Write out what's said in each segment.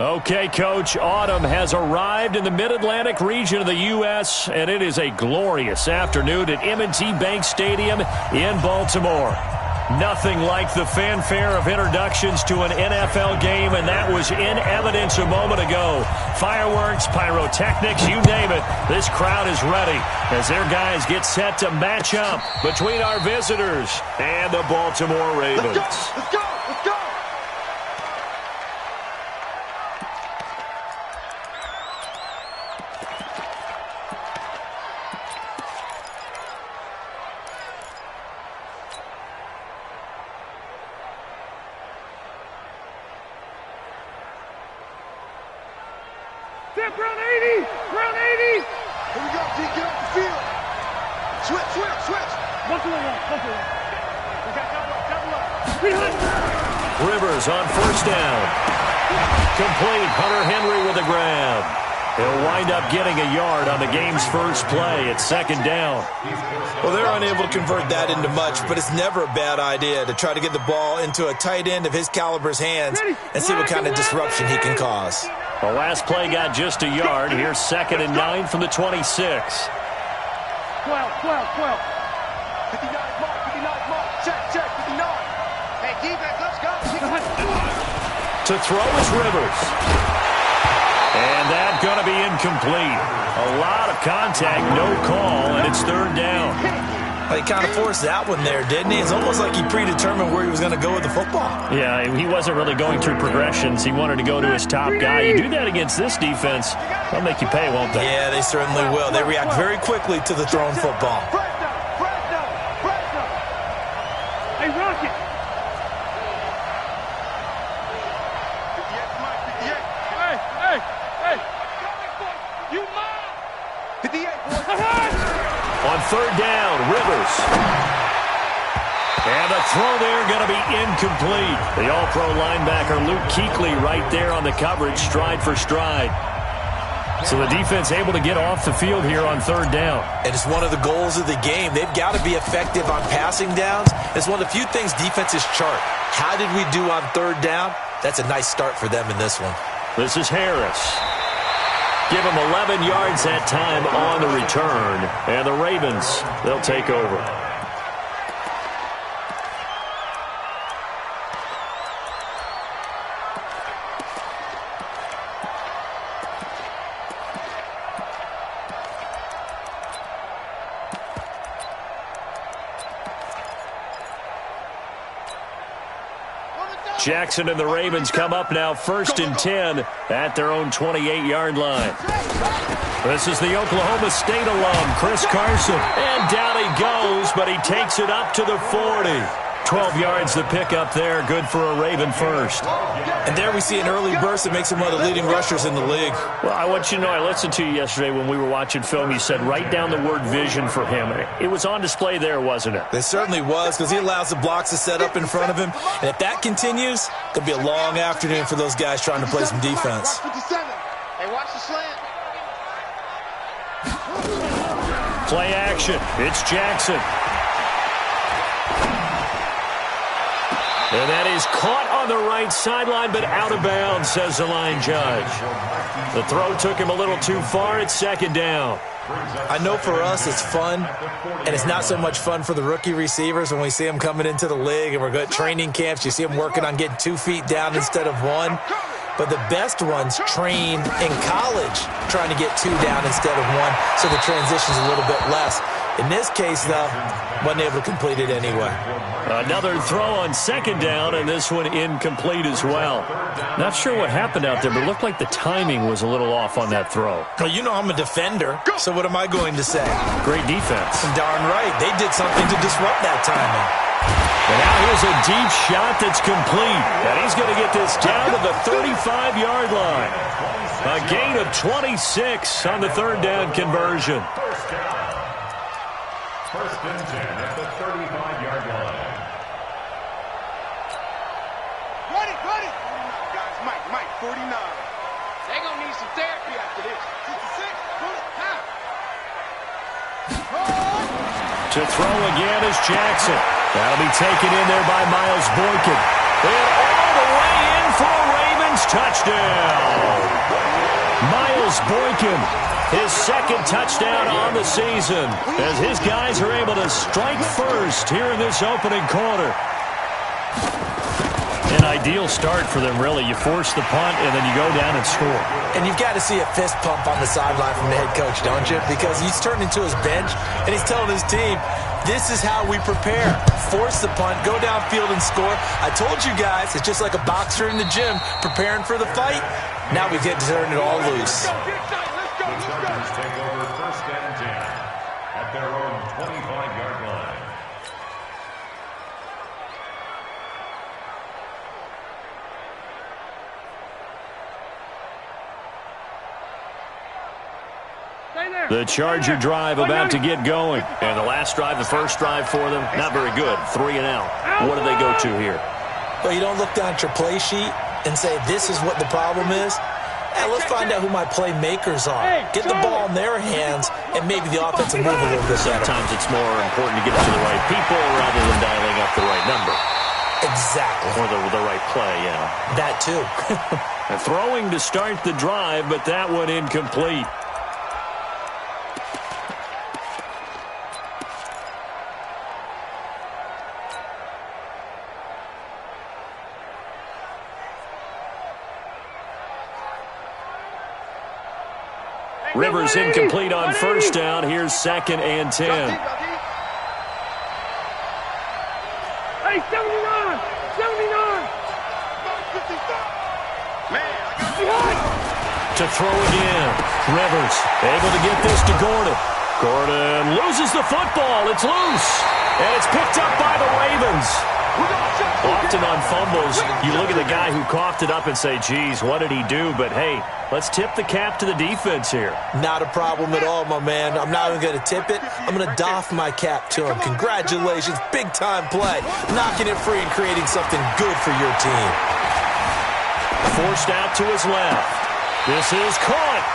Okay, Coach, autumn has arrived in the Mid-Atlantic region of the U.S., and it is a glorious afternoon at M&T Bank Stadium in Baltimore. Nothing like the fanfare of introductions to an NFL game, and that was in evidence a moment ago. Fireworks, pyrotechnics, you name it. This crowd is ready as their guys get set to match up between our visitors and the Baltimore Ravens. Let's go! Let's go! Ground 80! Ground 80! Here we go, D. Get off the field. Switch. One to the one. We got double up. Rivers on first down. Complete. Hunter Henry with a grab. He'll wind up getting a yard on the game's first play at second down. Well, they're unable to convert that into much, but it's never a bad idea to try to get the ball into a tight end of his caliber's hands and see what kind of disruption he can cause. The last play got just a yard. Here's 2nd and 9 from the 26. 12. 59 mark. Check. 59. Hey, defense, let's go. To throw is Rivers. And that's going to be incomplete. A lot of contact, no call, and it's third down. He kind of forced that one there, didn't he? It's almost like he predetermined where he was going to go with the football. Yeah, he wasn't really going through progressions. He wanted to go to his top guy. You do that against this defense, they'll make you pay, won't they? Yeah, they certainly will. They react very quickly to the thrown football. Hey, Rocket! 58. Hey! You mine! 58, boys. On third down, Rivers. And the throw there going to be incomplete. The all-pro linebacker Luke Kuechly right there on the coverage, stride for stride. So the defense able to get off the field here on third down. And it's one of the goals of the game. They've got to be effective on passing downs. It's one of the few things defenses chart. How did we do on third down? That's a nice start for them in this one. This is Harris. Give him 11 yards that time on the return. And the Ravens, they'll take over. Jackson and the Ravens come up now 1st and 10 at their own 28-yard line. This is the Oklahoma State alum, Chris Carson. And down he goes, but he takes it up to the 40. 12 yards to pick up there. Good for a Raven first. And there we see an early burst that makes him one of the leading rushers in the league. Well, I want you to know, I listened to you yesterday when we were watching film. You said write down the word vision for him. It was on display there, wasn't it? It certainly was, because he allows the blocks to set up in front of him. And if that continues, it'll be a long afternoon for those guys trying to play some defense. Hey, watch the slant. Play action. It's Jackson. And that is caught on the right sideline, but out of bounds, says the line judge. The throw took him a little too far. It's 2nd down. I know for us it's fun, and it's not so much fun for the rookie receivers when we see them coming into the league and we're good training camps. You see them working on getting 2 feet down instead of 1. But the best ones train in college trying to get 2 down instead of 1, so the transition's a little bit less. In this case, though, wasn't able to complete it anyway. Another throw on 2nd down, and this one incomplete as well. Not sure what happened out there, but it looked like the timing was a little off on that throw. Well, you know I'm a defender, so what am I going to say? Great defense. Darn right. They did something to disrupt that timing. And now here's a deep shot that's complete. And he's going to get this down to the 35-yard line. A gain of 26 on the third down conversion. First and 10 at the 35-yard line. Run it! Guys, Mike, 49. They're going to need some therapy after this. 66, pull it, time. To throw again is Jackson. That'll be taken in there by Miles Boykin. And all the way in for a Ravens Ravens touchdown. Miles Boykin, his second touchdown on the season, as his guys are able to strike first here in this opening quarter. An ideal start for them, really. You force the punt, and then you go down and score. And you've got to see a fist pump on the sideline from the head coach, don't you? Because he's turned into his bench, and he's telling his team, this is how we prepare. Force the punt, go downfield and score. I told you guys, it's just like a boxer in the gym preparing for the fight. Now we get to turn it all loose. The Chargers take over first and 10 at their own 25-yard line. The Charger drive about to get going. And the last drive, the first drive for them, not very good. 3 and out. What do they go to here? Well, you don't look down at your play sheet and say, this is what the problem is. Hey, let's find out who my playmakers are. Get the ball in their hands, and maybe the offense will move a little bit better. Sometimes it's more important to get it to the right people rather than dialing up the right number. Exactly. Or the right play, yeah. That too. Throwing to start the drive, but that one incomplete. Rivers incomplete on first down. Here's 2nd and 10. Hey, 79! 79! To throw again. Rivers able to get this to Gordon. Gordon loses the football. It's loose. And it's picked up by the Ravens. Often on fumbles, you look at the guy who coughed it up and say, geez, what did he do? But, hey, let's tip the cap to the defense here. Not a problem at all, my man. I'm not even going to tip it. I'm going to doff my cap to him. Congratulations. Big-time play. Knocking it free and creating something good for your team. Forced out to his left. This is caught.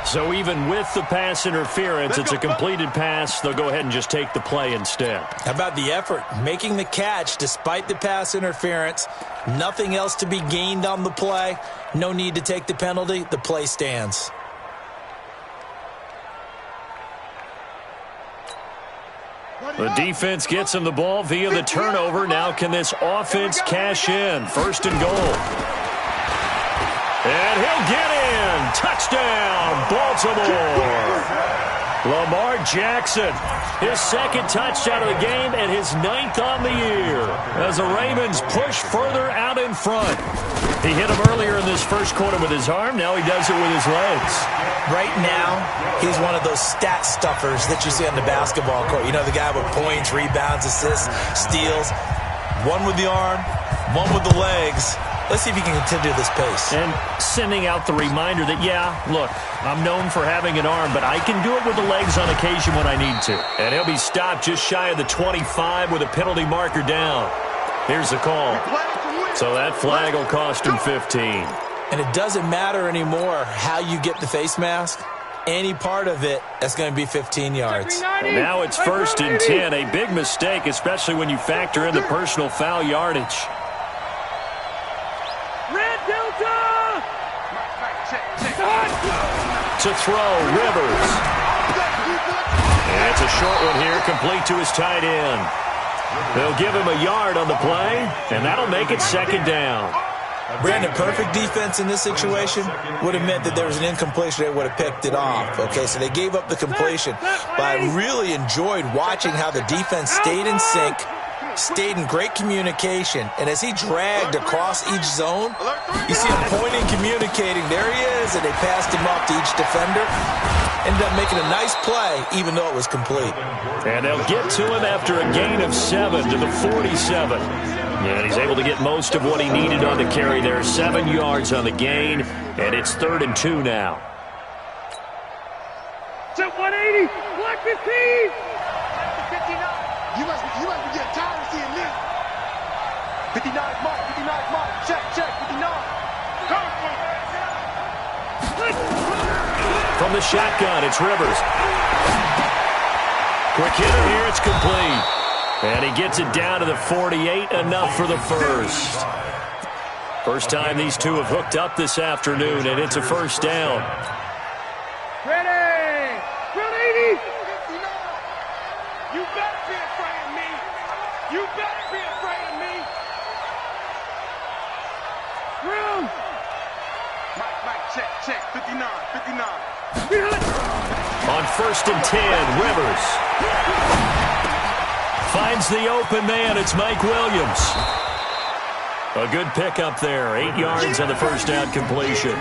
So even with the pass interference, it's a completed pass. They'll go ahead and just take the play instead. How about the effort? Making the catch despite the pass interference. Nothing else to be gained on the play. No need to take the penalty. The play stands. The defense gets him the ball via the turnover. Now can this offense cash in? 1st and goal. And he'll get in. Touchdown, Baltimore. Lamar Jackson, his 2nd touchdown of the game and his 9th on the year as the Ravens push further out in front. He hit him earlier in this first quarter with his arm. Now he does it with his legs. Right now, he's one of those stat stuffers that you see on the basketball court. You know, the guy with points, rebounds, assists, steals. One with the arm, one with the legs. Let's see if he can continue this pace. And sending out the reminder that, yeah, look, I'm known for having an arm, but I can do it with the legs on occasion when I need to. And he'll be stopped just shy of the 25 with a penalty marker down. Here's the call. So that flag will cost him 15. And it doesn't matter anymore how you get the face mask. Any part of it, that's going to be 15 yards. And now it's 1st and 10. A big mistake, especially when you factor in the personal foul yardage. Red Delta! To throw, Rivers. And it's a short one here, complete to his tight end. They'll give him a yard on the play, and that'll make it 2nd down. Brandon, perfect defense in this situation would have meant that there was an incompletion. They would have picked it off. Okay, so they gave up the completion. But I really enjoyed watching how the defense stayed in sync, stayed in great communication. And as he dragged across each zone, you see him pointing, communicating. There he is, and they passed him off to each defender. Ended up making a nice play, even though it was complete. And they'll get to him after a gain of 7 to the 47. And he's able to get most of what he needed on the carry there. 7 yards on the gain, and it's 3rd and 2 now. It's at 180. Black 15. 59. You must be getting tired of seeing this. 59 mark, 59 mark. Check, 59. From the shotgun, it's Rivers. Quick hitter here, it's complete. And he gets it down to the 48, enough for the first. First time these two have hooked up this afternoon, and it's a first down. Ready! Ready! You better be afraid of me. You better be afraid of me. Room! Mike, check. 59. On 1st and 10, Rivers finds the open man. It's Mike Williams. A good pickup there. 8 yards on the first down completion.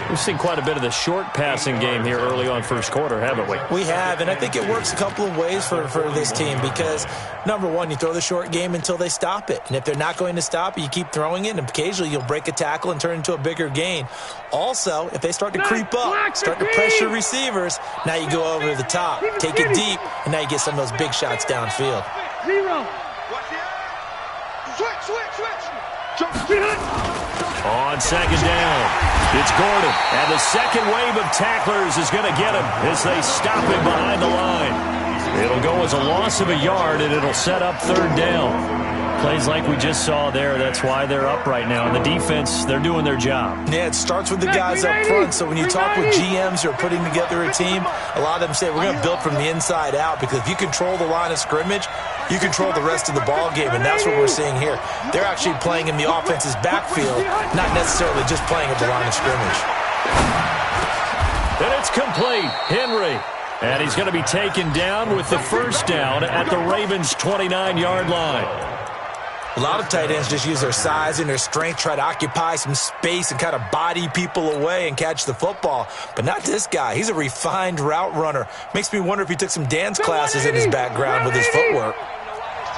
We've seen quite a bit of the short passing game here early on first quarter, haven't we? We have, and I think it works a couple of ways for this team because, number one, you throw the short game until they stop it. And if they're not going to stop it, you keep throwing it, and occasionally you'll break a tackle and turn into a bigger gain. Also, if they start to creep up, start to pressure receivers, now you go over the top, take it deep, and now you get some of those big shots downfield. 0. Switch. On second down, it's Gordon. And the second wave of tacklers is going to get him as they stop him behind the line. It'll go as a loss of a yard, and it'll set up third down. Plays like we just saw there. That's why they're up right now. And the defense, they're doing their job. Yeah, it starts with the guys up front. So when you talk with GMs who are putting together a team, a lot of them say we're going to build from the inside out because if you control the line of scrimmage, you control the rest of the ball game, and that's what we're seeing here. They're actually playing in the offense's backfield, not necessarily just playing at the line of scrimmage. And it's complete. Henry. And he's going to be taken down with the first down at the Ravens' 29-yard line. A lot of tight ends just use their size and their strength, try to occupy some space and kind of body people away and catch the football. But not this guy. He's a refined route runner. Makes me wonder if he took some dance classes in his background with his footwork.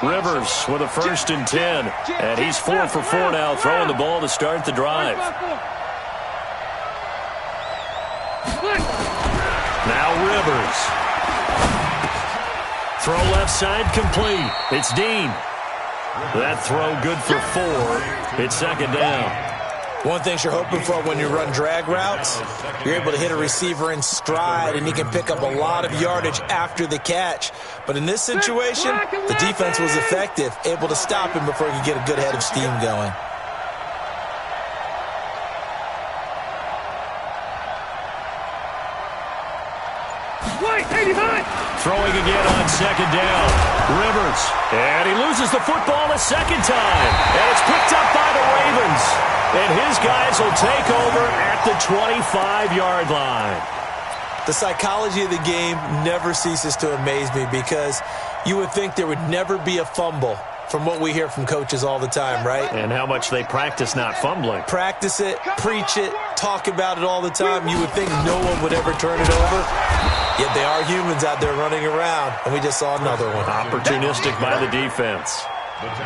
Rivers with a 1st and 10. And he's 4 for 4 now, throwing the ball to start the drive. Now Rivers. Throw left side complete. It's Dean. That throw good for 4. It's second down. One thing you're hoping for when you run drag routes, you're able to hit a receiver in stride, and he can pick up a lot of yardage after the catch. But in this situation, the defense was effective, able to stop him before he could get a good head of steam going. Throwing again on second down. Rivers. And he loses the football a second time. And it's picked up by the Ravens. And his guys will take over at the 25-yard line. The psychology of the game never ceases to amaze me because you would think there would never be a fumble from what we hear from coaches all the time, right? And how much they practice not fumbling. Practice it, preach it, talk about it all the time. You would think no one would ever turn it over. Yet they are humans out there running around, and we just saw another one. Opportunistic by the defense.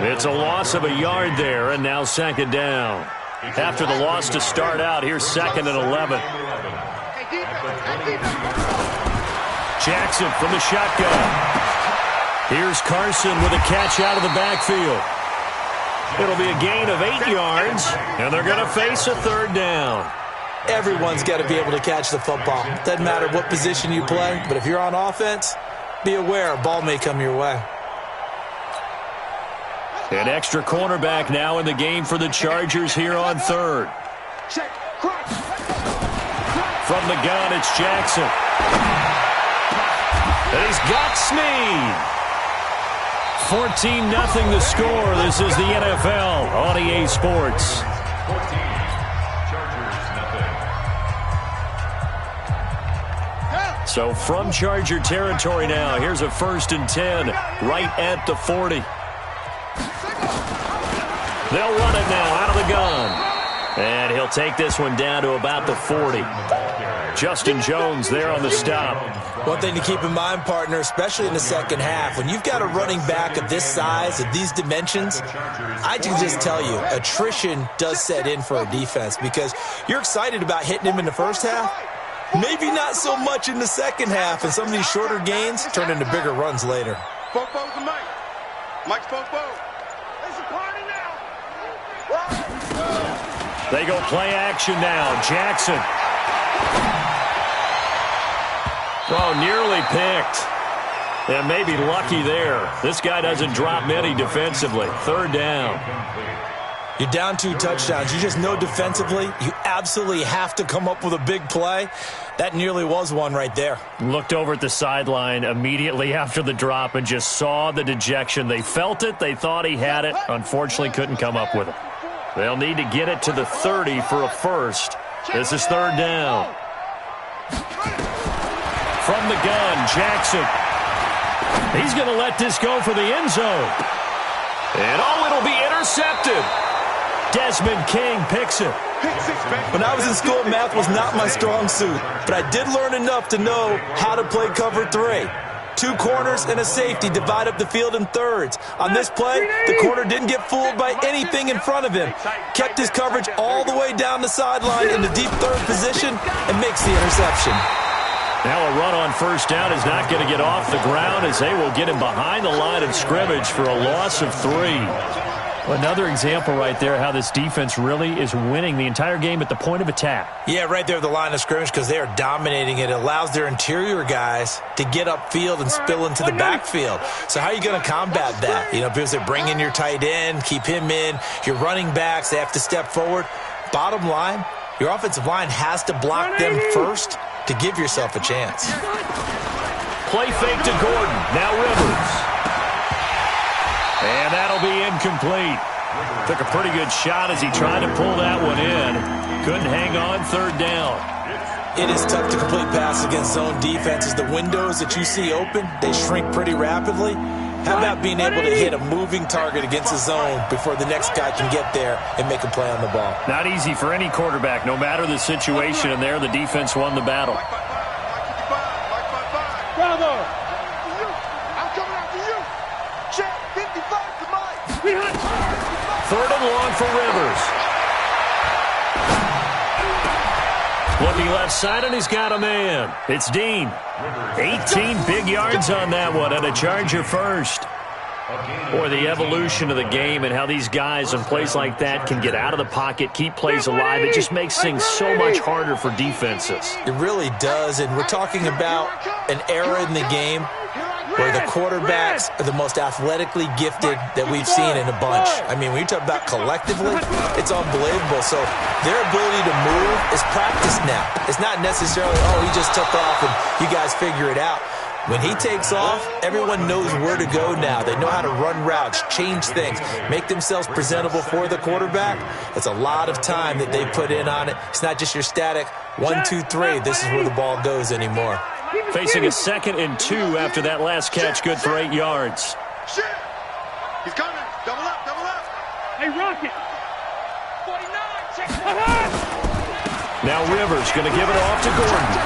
It's a loss of a yard there, and now second down. After the loss to start out, here's 2nd and 11. Jackson from the shotgun. Here's Carson with a catch out of the backfield. It'll be a gain of 8 yards, and they're going to face a third down. Everyone's got to be able to catch the football. Doesn't matter what position you play, but if you're on offense, be aware a ball may come your way. An extra cornerback now in the game for the Chargers here on third. From the gun, it's Jackson. And he's got Snead. 14-0 the score. This is the NFL on EA Sports. 14, Chargers, nothing. So from Charger territory now, here's a 1st and 10 right at the 40. They'll run it now out of the gun. And he'll take this one down to about the 40. Justin Jones there on the stop. One thing to keep in mind, partner, especially in the second half, when you've got a running back of this size, of these dimensions, I can just tell you, attrition does set in for a defense because you're excited about hitting him in the first half. Maybe not so much in the second half, and some of these shorter gains turn into bigger runs later. Fofo's the Mike. Mike's Fofo. It's a party now. They go play action now. Jackson. Oh, nearly picked. And maybe lucky there. This guy doesn't drop many defensively. Third down. You're down 2 touchdowns. You just know defensively you absolutely have to come up with a big play. That nearly was one right there. Looked over at the sideline immediately after the drop and just saw the dejection. They felt it. They thought he had it. Unfortunately, couldn't come up with it. They'll need to get it to the 30 for a first. This is third down. From the gun, Jackson. He's going to let this go for the end zone. And it'll be intercepted. Desmond King picks it. When I was in school, math was not my strong suit, but I did learn enough to know how to play cover 3. 2 corners and a safety divide up the field in thirds. On this play, the corner didn't get fooled by anything in front of him. Kept his coverage all the way down the sideline in the deep third position and makes the interception. Now a run on first down is not going to get off the ground as they will get him behind the line of scrimmage for a loss of 3. Another example right there how this defense really is winning the entire game at the point of attack. Yeah, right there at the line of scrimmage because they are dominating it. It allows their interior guys to get upfield and spill into the backfield. So how are you going to combat that? You know, because they bring in your tight end, keep him in. Your running backs, they have to step forward. Bottom line, your offensive line has to block them first to give yourself a chance. Play fake to Gordon. Now Rivers. And that'll be incomplete. Took a pretty good shot as he tried to pull that one in. Couldn't hang on third down. It is tough to complete passes against zone defenses. The windows that you see open, they shrink pretty rapidly. How about being able to hit a moving target against a zone before the next guy can get there and make a play on the ball? Not easy for any quarterback, no matter the situation, and there the defense won the battle. Bravo! I'm coming after you. Check 55 to Mike. Third and long for Rivers. Looking left side, and he's got a man. It's Dean. 18 big yards on that one, and a Charger first. Boy, the evolution of the game and how these guys in plays like that can get out of the pocket, keep plays alive, it just makes things so much harder for defenses. It really does, and we're talking about an era in the game where the quarterbacks are the most athletically gifted that we've seen in a bunch. I mean, when you talk about collectively, it's unbelievable. So their ability to move is practiced now. It's not necessarily, oh, he just took off and you guys figure it out. When he takes off, everyone knows where to go now. They know how to run routes, change things, make themselves presentable for the quarterback. It's a lot of time that they put in on it. It's not just your static 1, 2, 3. This is where the ball goes anymore. Facing a 2nd and 2 after that last catch, good for 8 yards. Shit. He's coming. Double up, double up. Hey, Rocket. 49, check. Now Rivers going to give it off to Gordon.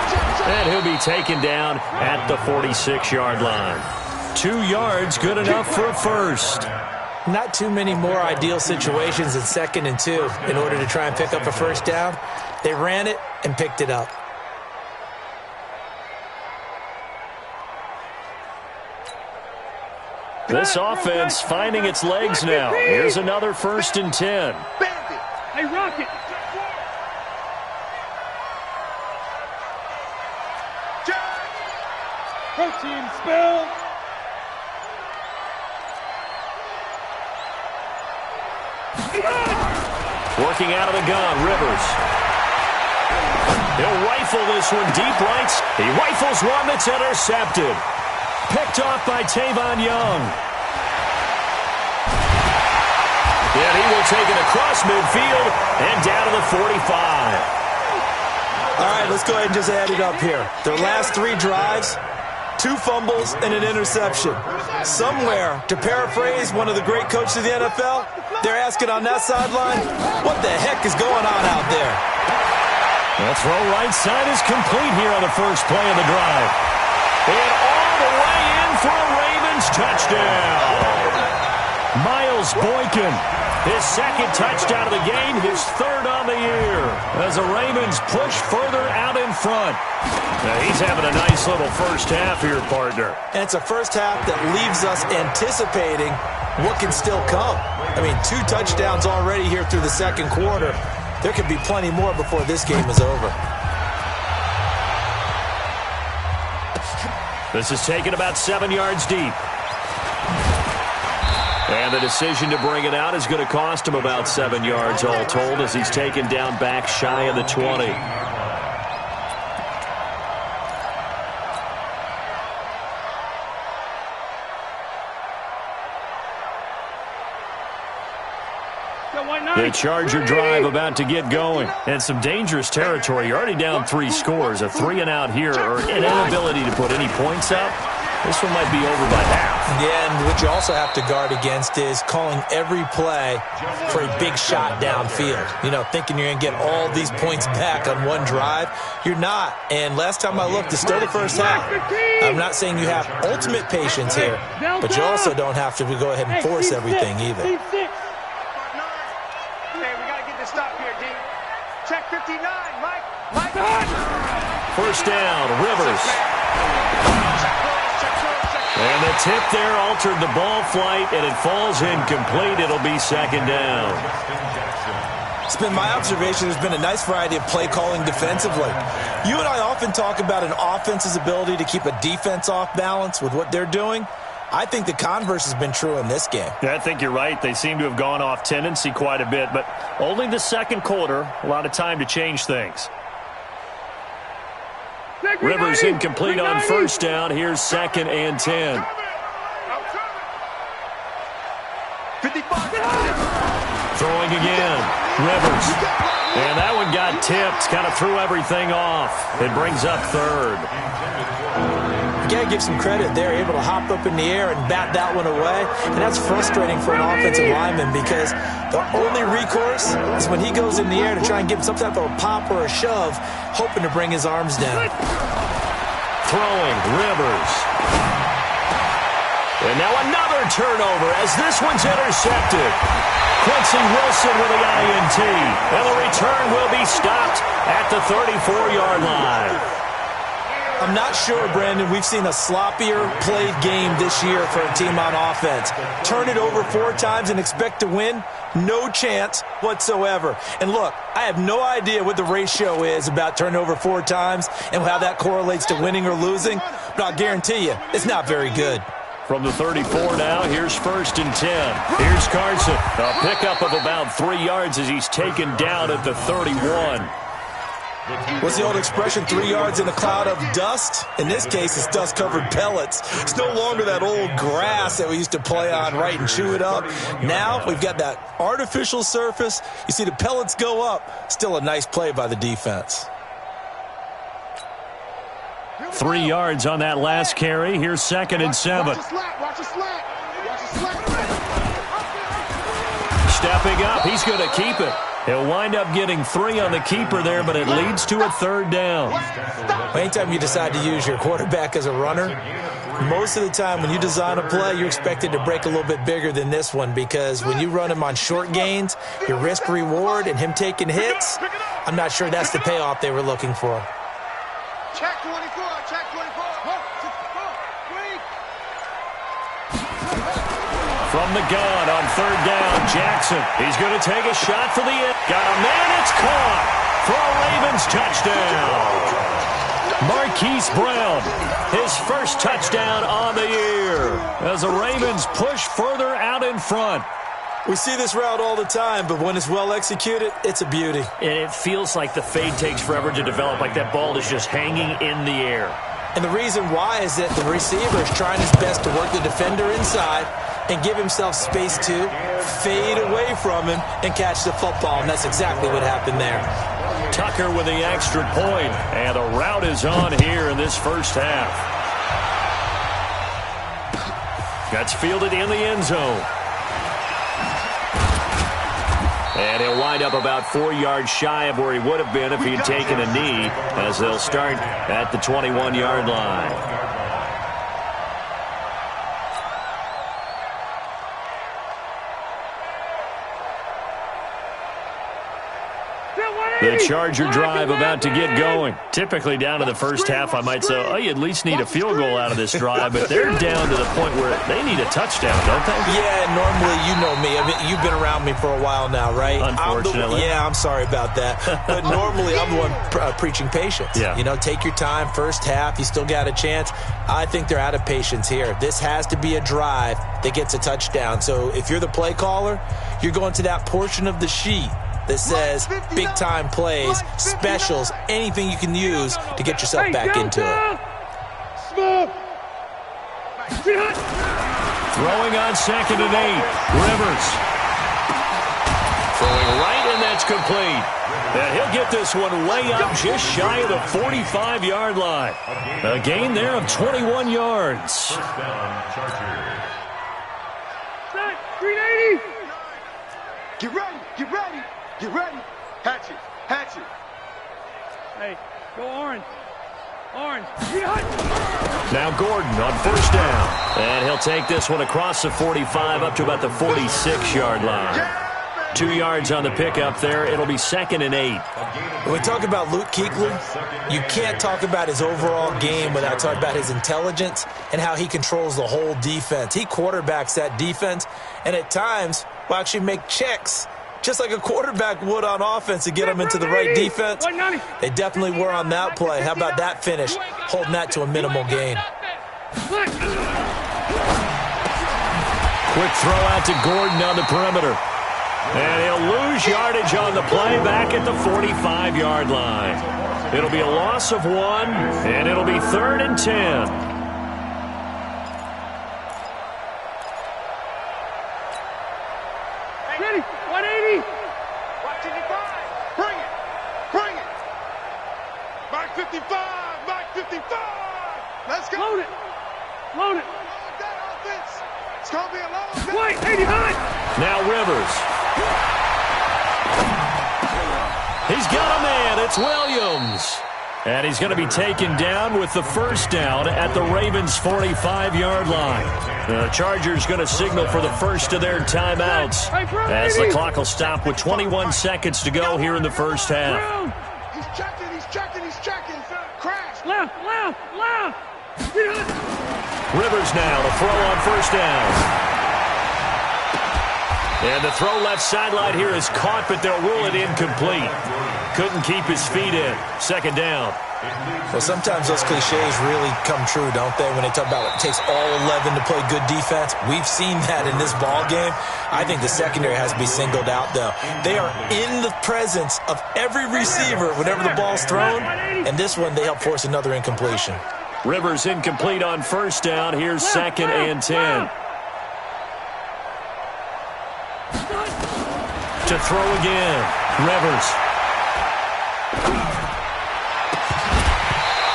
And he'll be taken down at the 46-yard line. 2 yards, good enough for a first. Not too many more ideal situations in 2nd and 2 in order to try and pick up a first down. They ran it and picked it up. This offense finding its legs now. Here's another 1st and 10. Hey, Rocket. Protein spill. Working out of the gun, Rivers. He'll rifle this one deep right. He rifles one that's intercepted. Picked off by Tavon Young. And he will take it across midfield and down to the 45. All right, let's go ahead and just add it up here. Their last 3 drives, 2 fumbles and an interception. Somewhere, to paraphrase one of the great coaches of the NFL, they're asking on that sideline, what the heck is going on out there? The throw right side is complete here on the first play of the drive. And all the way in for a Ravens touchdown. Miles Boykin, his 2nd touchdown of the game, his 3rd on the year. As the Ravens push further out in front. Now he's having a nice little first half here, partner. And it's a first half that leaves us anticipating what can still come. I mean, 2 touchdowns already here through the 2nd quarter. There could be plenty more before this game is over. This is taken about 7 yards deep. And the decision to bring it out is going to cost him about 7 yards all told as he's taken down back shy of the 20. The Charger drive about to get going. And some dangerous territory. You're already down 3 scores. A 3-and-out here or an inability to put any points up. This one might be over by half. Yeah, and what you also have to guard against is calling every play for a big shot downfield. You know, thinking you're going to get all these points back on one drive. You're not. And last time I looked, it's still the first half. I'm not saying you have ultimate patience here, but you also don't have to go ahead and force everything either. Check 59, Mike. First down, Rivers. And the tip there altered the ball flight, and it falls incomplete. It'll be second down. It's been my observation there's been a nice variety of play calling defensively. You and I often talk about an offense's ability to keep a defense off balance with what they're doing. I think the converse has been true in this game. Yeah, I think you're right. They seem to have gone off tendency quite a bit, but only the second quarter, a lot of time to change things. Rivers incomplete on first down. Here's 2nd and 10. 55. Throwing again. Rivers. And that one got tipped. Kind of threw everything off. It brings up 3rd. You got to give some credit. They're able to hop up in the air and bat that one away. And that's frustrating for an offensive lineman because the only recourse is when he goes in the air to try and give him some type of a pop or a shove, hoping to bring his arms down. Throwing, Rivers. And now another turnover as this one's intercepted. Quincy Wilson with the INT. And the return will be stopped at the 34-yard line. I'm not sure, Brandon, we've seen a sloppier played game this year for a team on offense. Turn it over 4 times and expect to win? No chance whatsoever. And look, I have no idea what the ratio is about turning over 4 times and how that correlates to winning or losing, but I'll guarantee you it's not very good. From the 34 now, here's 1st and 10. Here's Carson. A pickup of about 3 yards as he's taken down at the 31. What's the old expression, 3 yards in a cloud of dust? In this case, it's dust-covered pellets. It's no longer that old grass that we used to play on, right, and chew it up. Now we've got that artificial surface. You see the pellets go up. Still a nice play by the defense. 3 yards on that last carry. Here's 2nd and 7. Watch the slant. Stepping up, he's going to keep it. He'll wind up getting 3 on the keeper there, but it leads to a 3rd down. Anytime you decide to use your quarterback as a runner, most of the time when you design a play, you're expected to break a little bit bigger than this one because when you run him on short gains, your risk-reward and him taking hits, I'm not sure that's the payoff they were looking for. Check 24. From the gun on 3rd down, Jackson. He's going to take a shot for the end. Got a man, it's caught for a Ravens touchdown. Marquise Brown, his first touchdown on the year as the Ravens push further out in front. We see this route all the time, but when it's well executed, it's a beauty. And it feels like the fade takes forever to develop, like that ball is just hanging in the air. And the reason why is that the receiver is trying his best to work the defender inside and give himself space to fade away from him and catch the football, and that's exactly what happened there. Tucker with the extra point, and a route is on here in this first half. That's fielded in the end zone. And he'll wind up about 4 yards shy of where he would have been if he had taken a knee, as they'll start at the 21-yard line. The Charger drive about to get going. Typically down to the first half, I might say, oh, you at least need a field goal out of this drive, but they're down to the point where they need a touchdown, don't they? Yeah, normally, you know me. I mean, you've been around me for a while now, right? Unfortunately. I'm sorry about that. But normally, I'm the one preaching patience. Yeah. You know, take your time, first half, you still got a chance. I think they're out of patience here. This has to be a drive that gets a touchdown. So if you're the play caller, you're going to that portion of the sheet that says big-time plays, specials, anything you can use to get yourself back into it. Smooth. Throwing on 2nd and 8. Rivers. Throwing right, and that's complete. And he'll get this one way up just shy of the 45-yard line. A gain there of 21 yards. First down, Chargers. 380. Get ready, get ready, get ready. Hatchet, hatchet. Hey, go orange. Orange. Now Gordon on 1st down. And he'll take this one across the 45 up to about the 46-yard line. 2 yards on the pickup there. It'll be 2nd and 8. When we talk about Luke Kuechly, you can't talk about his overall game without talking about his intelligence and how he controls the whole defense. He quarterbacks that defense, and at times will actually make checks just like a quarterback would on offense to get them into the right defense. They definitely were on that play. How about that finish, holding that to a minimal gain. Quick throw out to Gordon on the perimeter. And he'll lose yardage on the play back at the 45-yard line. It'll be a loss of 1, and it'll be 3rd and 10. Ready, 180. Watch it, bring it, bring it. Mark 55, Mark 55. Let's go. Load it. Load it. That offense. It's going to be a long day. Wait, 80 high. Now Rivers. He's got a man. It's Williams. And he's going to be taken down with the 1st down at the Ravens' 45-yard line. The Chargers going to signal for the first of their timeouts as the clock will stop with 21 seconds to go here in the first half. He's checking, he's checking, he's checking. Crash. Left, left, left. Rivers now to throw on 1st down. And the throw left sideline here is caught, but they'll rule it incomplete. Couldn't keep his feet in. 2nd down. Well, sometimes those cliches really come true, don't they? When they talk about it takes all 11 to play good defense. We've seen that in this ball game. I think the secondary has to be singled out, though. They are in the presence of every receiver whenever the ball's thrown. And this one, they help force another incompletion. Rivers incomplete on 1st down. Here's 2nd and 10. To throw again. Rivers.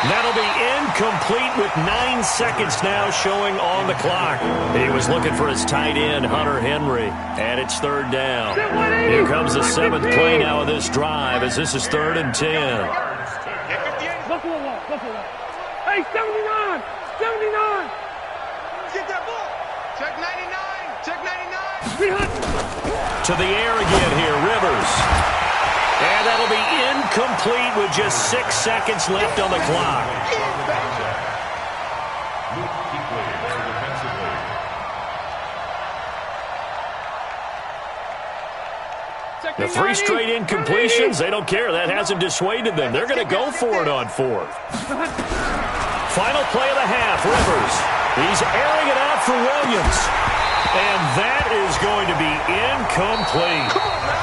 That'll be incomplete with 9 seconds now showing on the clock. He was looking for his tight end, Hunter Henry, and it's 3rd down. Here comes the 7th play now of this drive as this is 3rd and 10. Buffalo wall, Buffalo wall. Hey, 79, 79. Get that ball. Check 99, check 99. To the air again here, Rivers. And that'll be incomplete with just 6 seconds left on the clock. Luke Kuechly there defensively. The 3 straight incompletions, they don't care. That hasn't dissuaded them. They're going to go for it on 4th. Final play of the half, Rivers. He's airing it out for Williams. And that is going to be incomplete.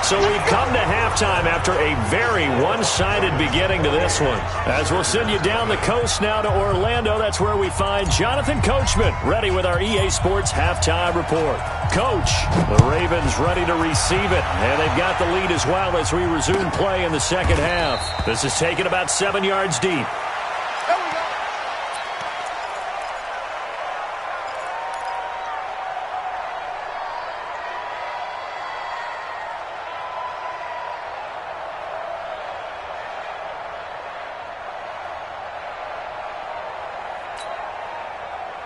So we've come to halftime after a very one-sided beginning to this one. As we'll send you down the coast now to Orlando, that's where we find Jonathan Coachman ready with our EA Sports halftime report. Coach, the Ravens ready to receive it, and they've got the lead as well as we resume play in the 2nd half. This is taken about 7 yards deep.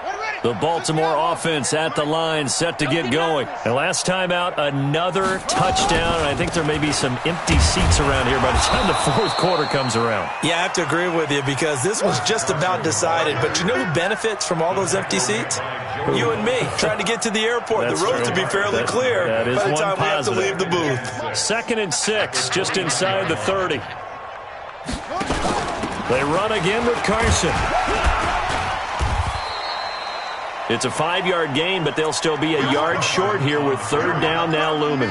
What ready? The Baltimore offense at the line, set to get going. And last time out, another touchdown. And I think there may be some empty seats around here by the time the fourth quarter comes around. Yeah, I have to agree with you because this was just about decided. But you know who benefits from all those empty seats? You and me, trying to get to the airport. The road to be fairly clear by the time we have to leave the booth. 2nd and 6, just inside the 30. They run again with Carson. It's a 5-yard gain, but they'll still be a yard short here with 3rd down now looming.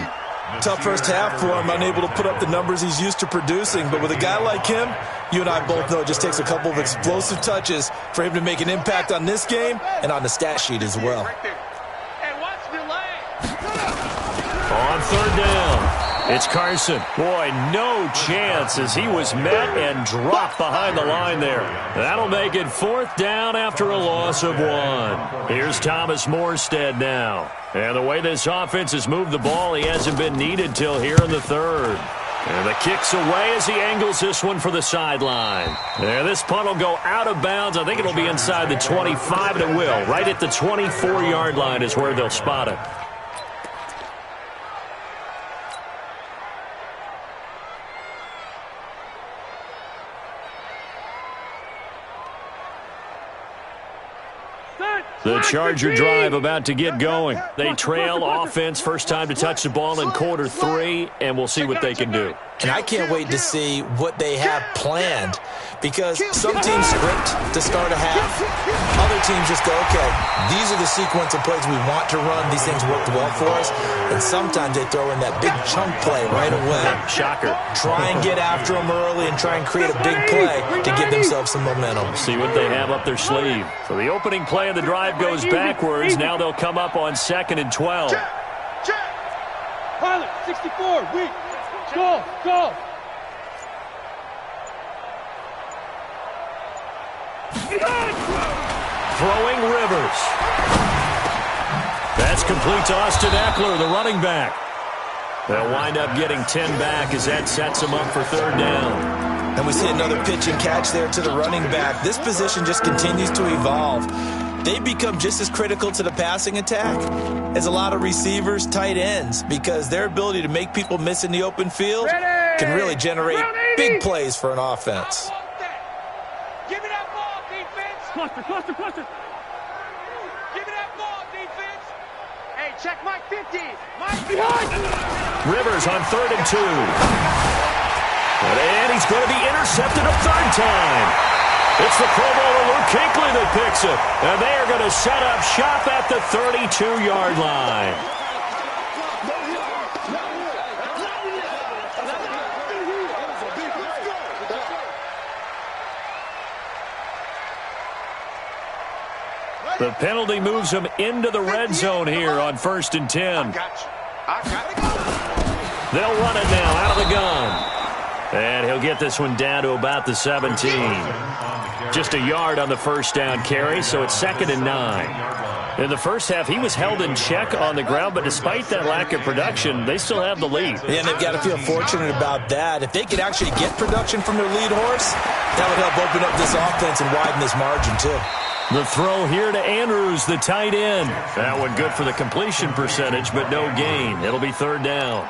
Tough first half for him, unable to put up the numbers he's used to producing. But with a guy like him, you and I both know it just takes a couple of explosive touches for him to make an impact on this game and on the stat sheet as well. On 3rd down, it's Carson. Boy, no chance as he was met and dropped behind the line there. That'll make it 4th down after a loss of 1. Here's Thomas Morstead now. And the way this offense has moved the ball, he hasn't been needed till here in the 3rd. And the kick's away as he angles this one for the sideline. And this punt will go out of bounds. I think it'll be inside the 25, and it will. Right at the 24-yard line is where they'll spot it. The Charger drive about to get going. They trail offense, first time to touch the ball in quarter 3, and we'll see what they can do. And I can't wait to see what they have planned because some teams script to start a half. Other teams just go, okay, these are the sequence of plays we want to run. These things worked well for us. And sometimes they throw in that big chunk play right away. Shocker. Try and get after them early and try and create a big play to give themselves some momentum. See what they have up their sleeve. So the opening play of the drive goes backwards. Now they'll come up on 2nd and 12. Pilot, 64, weak. Go, go. Throwing Rivers. That's complete to Austin Eckler, the running back. They'll wind up getting 10 back as that sets them up for 3rd down. And we see another pitch and catch there to the running back. This position just continues to evolve. They become just as critical to the passing attack as a lot of receivers, tight ends, because their ability to make people miss in the open field can really generate big plays for an offense. Give me that ball, defense. Cluster. Give me that ball, defense. Hey, check Mike 50. Mike Behind. Rivers on 3rd and 2. And he's going to be intercepted a 3rd time. It's the Pro Bowler Luke Kuechly that picks it. And they are going to set up shop at the 32-yard line. The penalty moves them into the red zone here on 1st and 10. They'll run it now out of the gun. And he'll get this one down to about the 17. Just a yard on the first down carry, so it's 2nd and 9. In the first half, he was held in check on the ground, but despite that lack of production, they still have the lead. Yeah, and they've got to feel fortunate about that. If they could actually get production from their lead horse, that would help open up this offense and widen this margin, too. The throw here to Andrews, the tight end. That one good for the completion percentage, but no gain. It'll be 3rd down.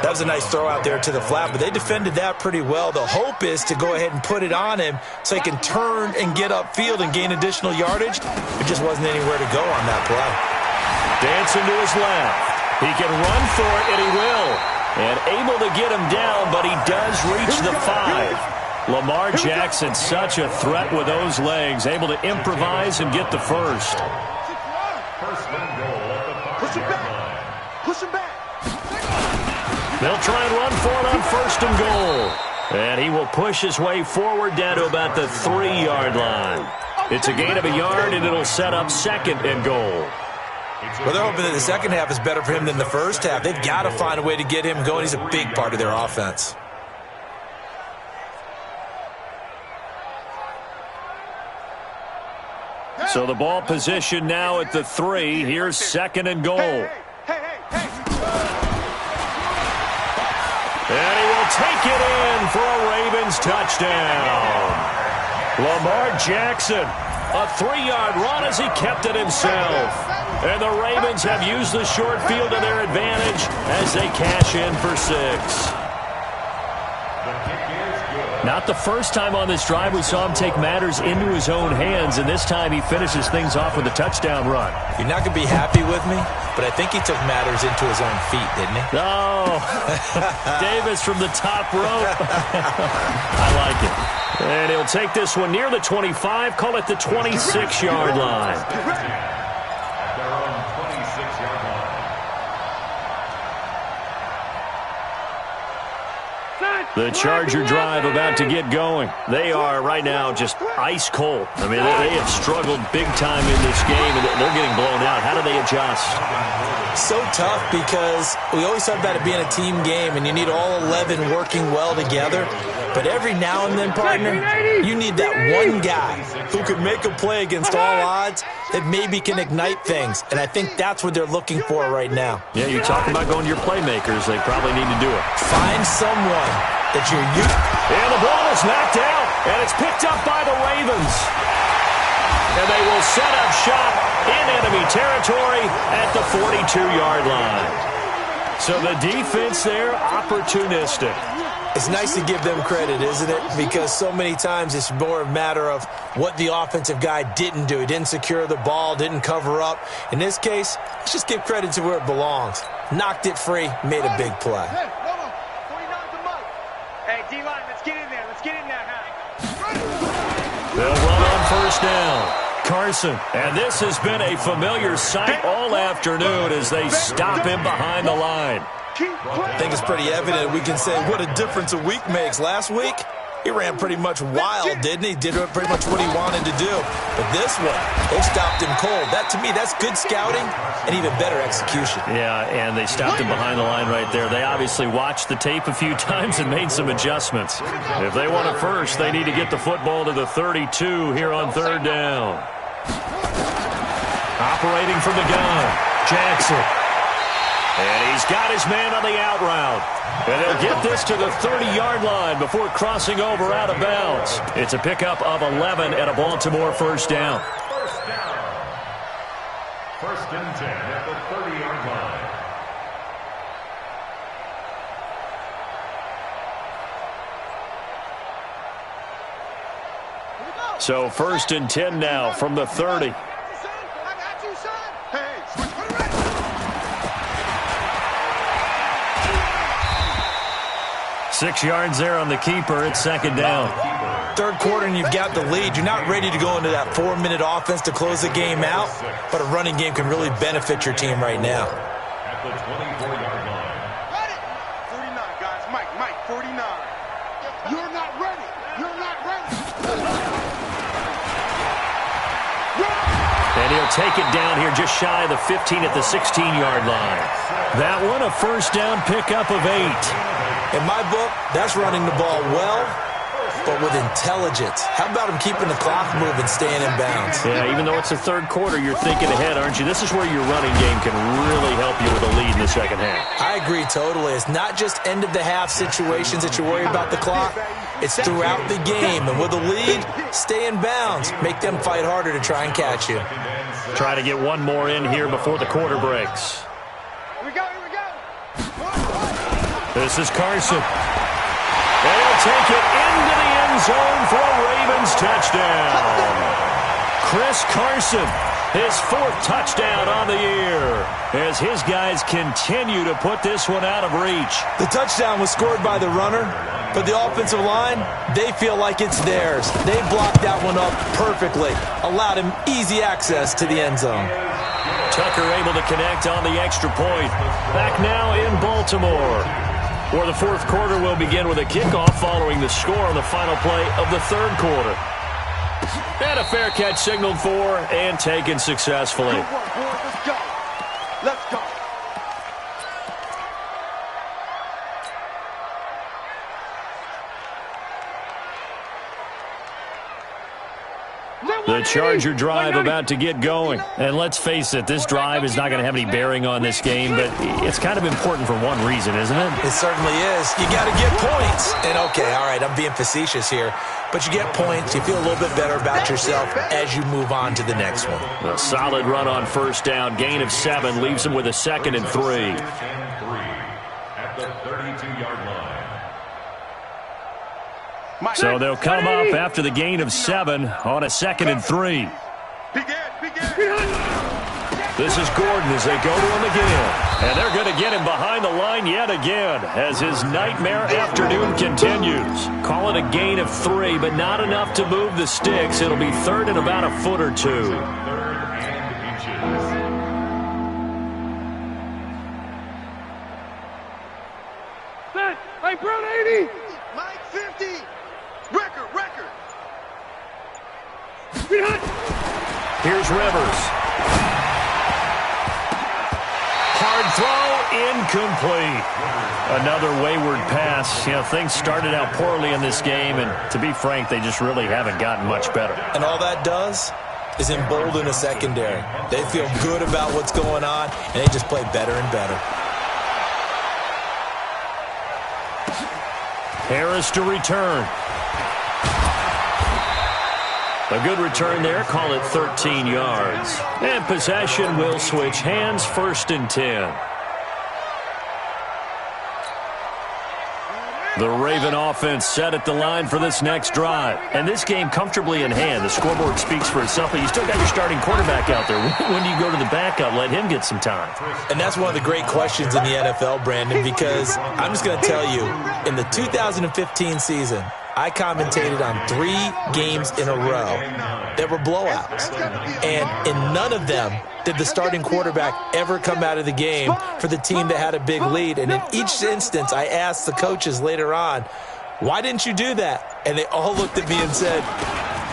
That was a nice throw out there to the flat, but they defended that pretty well. The hope is to go ahead and put it on him so he can turn and get upfield and gain additional yardage. It just wasn't anywhere to go on that play. Dancing to his left. He can run for it, and he will. And able to get him down, but he does reach the 5. Lamar Jackson, such a threat with those legs, able to improvise and get the first. Push him back. Push him back. They'll try and run for it on 1st and goal. And he will push his way forward down to about the 3-yard line. It's a gain of a yard, and it'll set up 2nd and goal. Well, they're hoping that the second half is better for him than the first half. They've got to find a way to get him going. He's a big part of their offense. So the ball position now at the 3. Here's 2nd and goal. Hey. And he will take it in for a Ravens touchdown. Lamar Jackson A 3-yard run as he kept it himself. And the Ravens have used the short field to their advantage as they cash in for 6. Not the first time on this drive we saw him take matters into his own hands, and this time he finishes things off with a touchdown run. You're not going to be happy with me, but I think he took matters into his own feet, didn't he? Oh, Davis from the top rope. I like it. And he'll take this one near the 25, call it the 26-yard line. The Charger drive about to get going. They are right now just ice cold. I mean, they have struggled big time in this game, and they're getting blown out. How do they adjust? So tough because we always talk about it being a team game, and you need all 11 working well together. But every now and then, partner, you need that one guy who can make a play against all odds that maybe can ignite things. And I think that's what they're looking for right now. Yeah, you're talking about going to your playmakers. They probably need to do it. Find someone that you're used. And the ball is knocked out, and it's picked up by the Ravens. And they will set up shop in enemy territory at the 42-yard line. So the defense there, opportunistic. It's nice to give them credit, isn't it? Because so many times it's more a matter of what the offensive guy didn't do. He didn't secure the ball, didn't cover up. In this case, let's just give credit to where it belongs. Knocked it free, made a big play. Hey, hold on. 49's a mug. Hey, D-line, let's get in there. Let's get in there, huh? They'll run on first down. Carson. And this has been a familiar sight all afternoon as they stop him behind the line. I think it's pretty evident we can say what a difference a week makes. Last week, he ran pretty much wild, didn't he? Did pretty much what he wanted to do. But this one, they stopped him cold. That, to me, that's good scouting and even better execution. Yeah, and they stopped him behind the line right there. They obviously watched the tape a few times and made some adjustments. If they want it first, they need to get the football to the 32 here on third down. Operating from the gun, Jackson. And he's got his man on the out route. And they'll get this to the 30-yard line before crossing over out of bounds. It's a pickup of 11 and a Baltimore first down. First down. First and 10 at the 30-yard line. So first and 10 now from the 30. 6 yards there on the keeper. It's second down. Third quarter and you've got the lead. You're not ready to go into that 4-minute offense to close the game out, but a running game can really benefit your team right now. At the 24-yard line. Got it. 49, guys. Mike, 49. You're not ready. You're not ready. And he'll take it down here just shy of the 15 at the 16-yard line. That one a first down pickup of 8. In my book, that's running the ball well, but with intelligence. How about him keeping the clock moving, staying in bounds? Yeah, even though it's the third quarter, you're thinking ahead, aren't you? This is where your running game can really help you with a lead in the second half. I agree totally. It's not just end-of-the-half situations that you worry about the clock. It's throughout the game. And with a lead, stay in bounds. Make them fight harder to try and catch you. Try to get one more in here before the quarter breaks. Here we go. This is Carson. And he'll take it into the end zone for a Ravens touchdown. Chris Carson, his 4th touchdown on the year, as his guys continue to put this one out of reach. The touchdown was scored by the runner, but the offensive line, they feel like it's theirs. They blocked that one up perfectly, allowed him easy access to the end zone. Tucker able to connect on the extra point. Back now in Baltimore, where the fourth quarter will begin with a kickoff following the score on the final play of the third quarter. And a fair catch signaled for and taken successfully. Good work, boys. Let's go. Let's go. The Charger drive about to get going. And let's face it, this drive is not going to have any bearing on this game, but it's kind of important for one reason, isn't it? It certainly is. You got to get points. And, okay, all right, I'm being facetious here, but you get points. You feel a little bit better about yourself as you move on to the next one. A solid run on first down. Gain of 7 leaves them with a 2nd and 3. At the 32-yard line. So they'll come up after the gain of 7 on a 2nd and 3. This is Gordon as they go to him again. And they're going to get him behind the line yet again as his nightmare afternoon continues. Call it a gain of 3, but not enough to move the sticks. It'll be 3rd and about a foot or 2. 3rd and inches. Hey, Brown 80. Mike 50. Record. Here's Rivers. Hard throw, incomplete. Another wayward pass. You know, things started out poorly in this game, and to be frank, they just really haven't gotten much better. And all that does is embolden a secondary. They feel good about what's going on, and they just play better and better. Harris to return. A good return there. Call it 13 yards. And possession will switch hands. 1st and 10. The Raven offense set at the line for this next drive. And this game comfortably in hand. The scoreboard speaks for itself, but you still got your starting quarterback out there. When do you go to the backup? Let him get some time. And that's one of the great questions in the NFL, Brandon, because I'm just going to tell you, in the 2015 season, I commentated on 3 games in a row that were blowouts. And in none of them did the starting quarterback ever come out of the game for the team that had a big lead. And in each instance, I asked the coaches later on, why didn't you do that? And they all looked at me and said,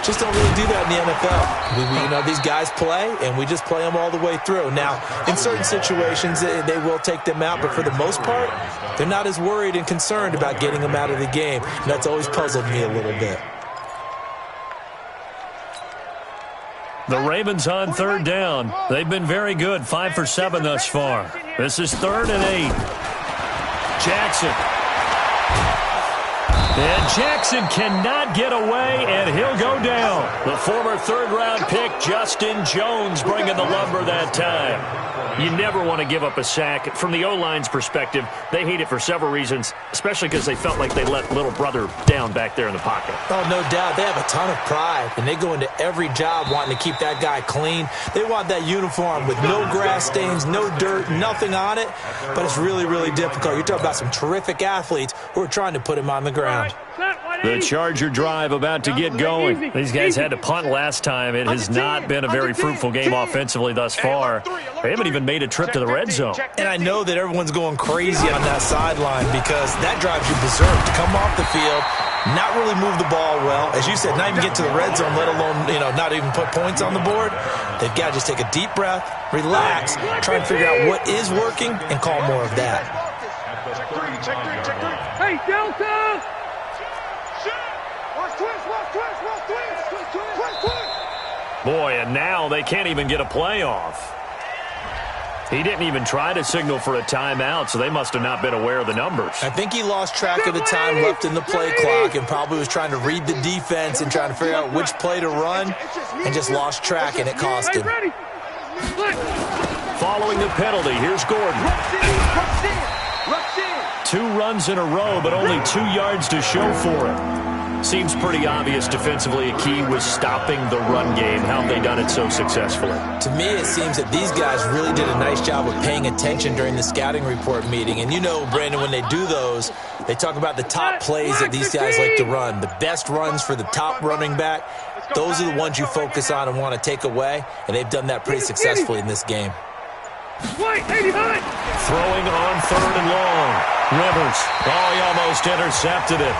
just don't really do that in the NFL. You know, these guys play, and we just play them all the way through. Now, in certain situations, they will take them out, but for the most part, they're not as worried and concerned about getting them out of the game. And that's always puzzled me a little bit. The Ravens on 3rd down. They've been very good, 5 for 7 thus far. This is 3rd and 8. Jackson. And Jackson cannot get away, and he'll go down. The former 3rd-round pick, Justin Jones, bringing the lumber that time. You never want to give up a sack. From the O-line's perspective, they hate it for several reasons, especially because they felt like they let little brother down back there in the pocket. Oh, no doubt. They have a ton of pride, and they go into every job wanting to keep that guy clean. They want that uniform with no grass stains, no dirt, nothing on it, but it's really, really difficult. You're talking about some terrific athletes who are trying to put him on the ground. The Charger drive about to get going. These guys had to punt last time. It has not been a very fruitful game offensively thus far. They haven't even made a trip to the red zone. And I know that everyone's going crazy on that sideline because that drives you berserk to come off the field, not really move the ball well. As you said, not even get to the red zone, let alone, not even put points on the board. They've got to just take a deep breath, relax, try and figure out what is working, and call more of that. Hey, Delta! Boy, and now they can't even get a playoff. He didn't even try to signal for a timeout, so they must have not been aware of the numbers. I think he lost track of the time left in the play clock and probably was trying to read the defense and trying to figure out which play to run and just lost track, and it cost him. Following the penalty, here's Gordon. 2 runs in a row, but only 2 yards to show for it. Seems pretty obvious defensively a key was stopping the run game. How have they done it so successfully? To me, it seems that these guys really did a nice job of paying attention during the scouting report meeting. And you know, Brandon, when they do those, they talk about the top plays that these guys like to run. The best runs for the top running back, those are the ones you focus on and want to take away. And they've done that pretty successfully in this game. Throwing on 3rd and long. Rivers. Oh, he almost intercepted it.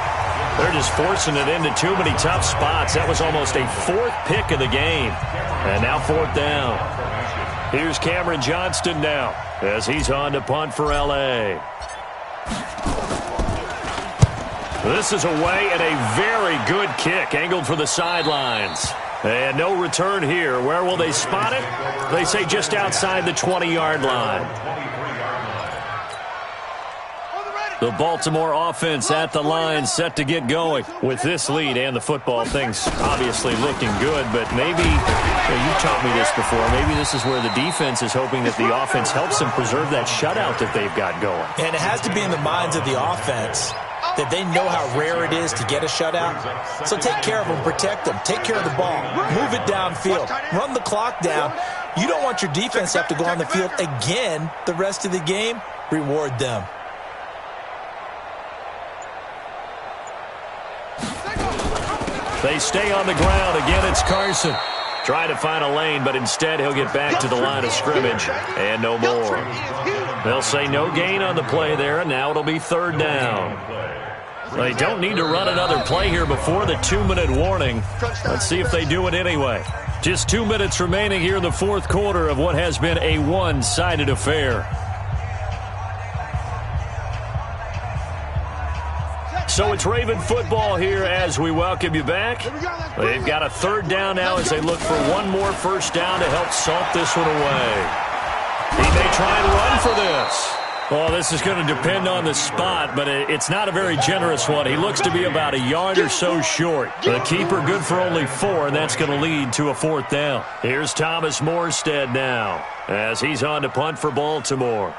They're just forcing it into too many tough spots. That was almost a 4th pick of the game. And now 4th down. Here's Cameron Johnston now as he's on to punt for L.A. This is away and a very good kick angled for the sidelines. And no return here. Where will they spot it? They say just outside the 20-yard line. The Baltimore offense at the line, set to get going. With this lead and the football, things obviously looking good, but maybe, you've taught me this before, maybe this is where the defense is hoping that the offense helps them preserve that shutout that they've got going. And it has to be in the minds of the offense that they know how rare it is to get a shutout. So take care of them, protect them, take care of the ball, move it downfield, run the clock down. You don't want your defense to have to go on the field again the rest of the game. Reward them. They stay on the ground. Again, it's Carson. Trying to find a lane, but instead he'll get back to the line of scrimmage. And no more. They'll say no gain on the play there, and now it'll be third down. They don't need to run another play here before the 2-minute warning. Let's see if they do it anyway. Just 2 minutes remaining here in the fourth quarter of what has been a one-sided affair. So it's Raven football here as we welcome you back. They've got a third down now as they look for one more first down to help salt this one away. He may try and run for this. Well, this is going to depend on the spot, but it's not a very generous one. He looks to be about a yard or so short. The keeper good for only 4, and that's going to lead to a fourth down. Here's Thomas Morstead now as he's on to punt for Baltimore.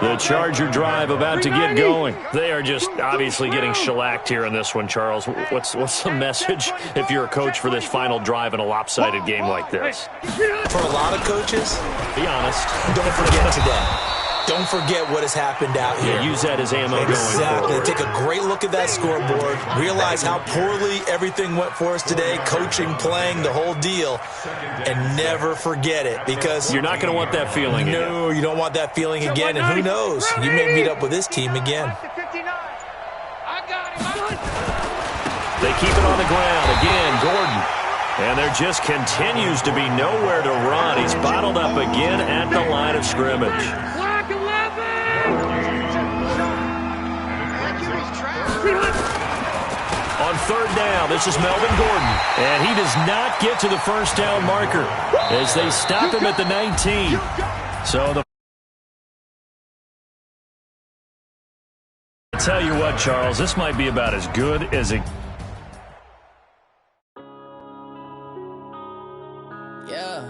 The Charger drive about to get going. They are just obviously getting shellacked here in this one, Charles. What's the message if you're a coach for this final drive in a lopsided game like this? For a lot of coaches, be honest, don't forget today. Don't forget what has happened out here. Yeah, use that as ammo going forward. Take a great look at that scoreboard. Realize how poorly everything went for us today. Coaching, playing, the whole deal. And never forget it, because you're not going to want that feeling again. No, you don't want that feeling again. And who knows? You may meet up with this team again. They keep it on the ground. Again, Gordon. And there just continues to be nowhere to run. He's bottled up again at the line of scrimmage. On third down, this is Melvin Gordon. And he does not get to the first down marker as they stop him at the 19. So I'll tell you what, Charles, this might be about as good as it. Yeah.